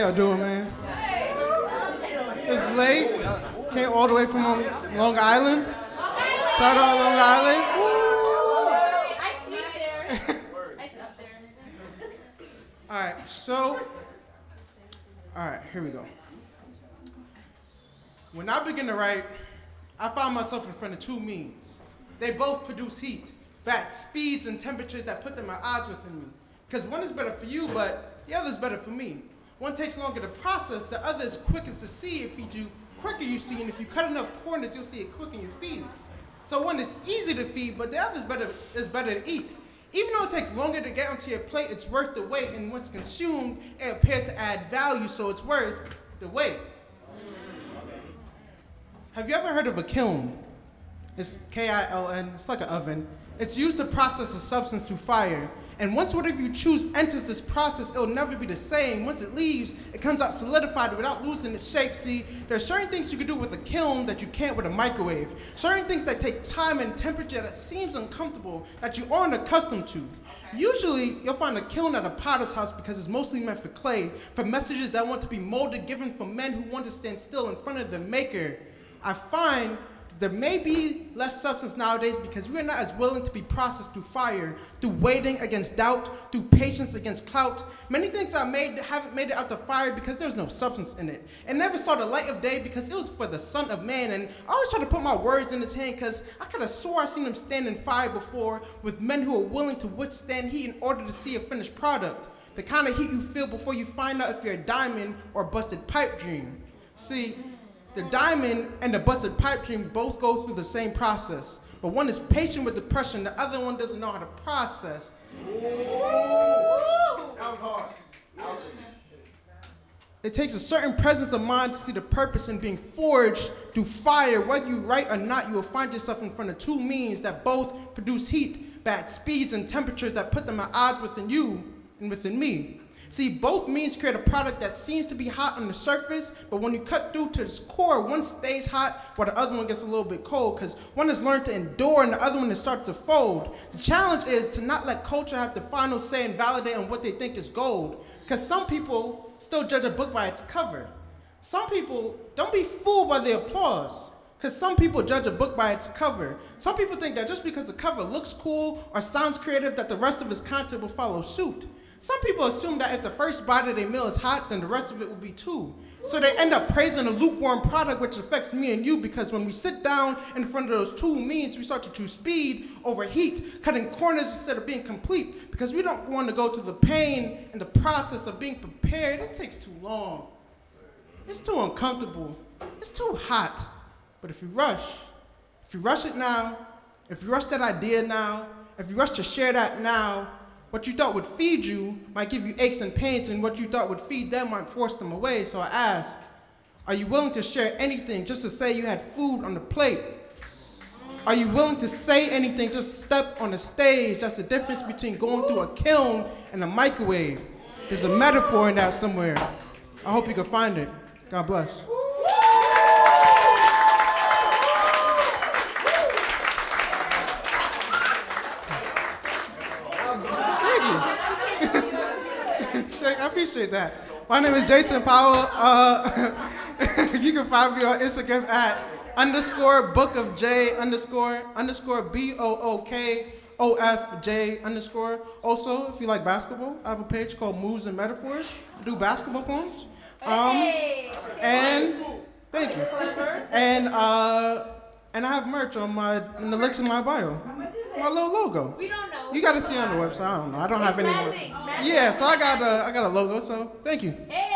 y'all doing, man? It's late. Came all the way from Long Island. Shout out Long Island. I sleep there. All right, here we go. When I begin to write, I find myself in front of two means. They both produce heat, but at speeds and temperatures that put them at odds within me. Because one is better for you, but the other is better for me. One takes longer to process, the other is quickest to see. It feeds you quicker, you see, and if you cut enough corners, you'll see it quick in your feed. So one is easy to feed, but the other is better to eat. Even though it takes longer to get onto your plate, it's worth the wait, and once consumed, it appears to add value, so it's worth the wait. Have you ever heard of a kiln? It's K-I-L-N, it's like an oven. It's used to process a substance through fire. And once whatever you choose enters this process, it'll never be the same. Once it leaves, it comes out solidified without losing its shape. See, there are certain things you can do with a kiln that you can't with a microwave. Certain things that take time and temperature that seems uncomfortable, that you aren't accustomed to. Usually, you'll find a kiln at a potter's house because it's mostly meant for clay, for messages that want to be molded, given for men who want to stand still in front of the maker. I find there may be less substance nowadays because we're not as willing to be processed through fire, through waiting against doubt, through patience against clout. Many things I made haven't made it out the fire because there's no substance in it. It never saw the light of day because it was for the Son of Man. And I always try to put my words in his hand because I could have swore I seen him stand in fire before with men who are willing to withstand heat in order to see a finished product. The kind of heat you feel before you find out if you're a diamond or a busted pipe dream. See, the diamond and the busted pipe dream both go through the same process, but one is patient with depression, the other one doesn't know how to process. That was hard. It takes a certain presence of mind to see the purpose in being forged through fire. Whether you write or not, you will find yourself in front of two means that both produce heat, but at speeds and temperatures that put them at odds within you and within me. See, both means create a product that seems to be hot on the surface, but when you cut through to its core, one stays hot while the other one gets a little bit cold, because one has learned to endure and the other one has started to fold. The challenge is to not let culture have the final say and validate on what they think is gold, because some people still judge a book by its cover. Some people, don't be fooled by the applause, because some people judge a book by its cover. Some people think that just because the cover looks cool or sounds creative that the rest of its content will follow suit. Some people assume that if the first bite of their meal is hot, then the rest of it will be too. So they end up praising a lukewarm product, which affects me and you, because when we sit down in front of those two means, we start to choose speed over heat, cutting corners instead of being complete, because we don't want to go through the pain and the process of being prepared. It takes too long. It's too uncomfortable. It's too hot. But if you rush it now, if you rush that idea now, if you rush to share that now, what you thought would feed you might give you aches and pains, and what you thought would feed them might force them away. So I ask, are you willing to share anything just to say you had food on the plate? Are you willing to say anything just to step on the stage? That's the difference between going through a kiln and a microwave. There's a metaphor in that somewhere. I hope you can find it. God bless. I appreciate that. My name is Jason Powell. You can find me on Instagram at _bookofj _BOOKOFJ_. Also, if you like basketball, I have a page called Moves and Metaphors. I do basketball poems. And thank you. And I have merch on the links in my bio. My little logo. We don't know. You got to see it on the website. I don't know. I don't have any more. Yeah, so I got a logo. So thank you. Hey!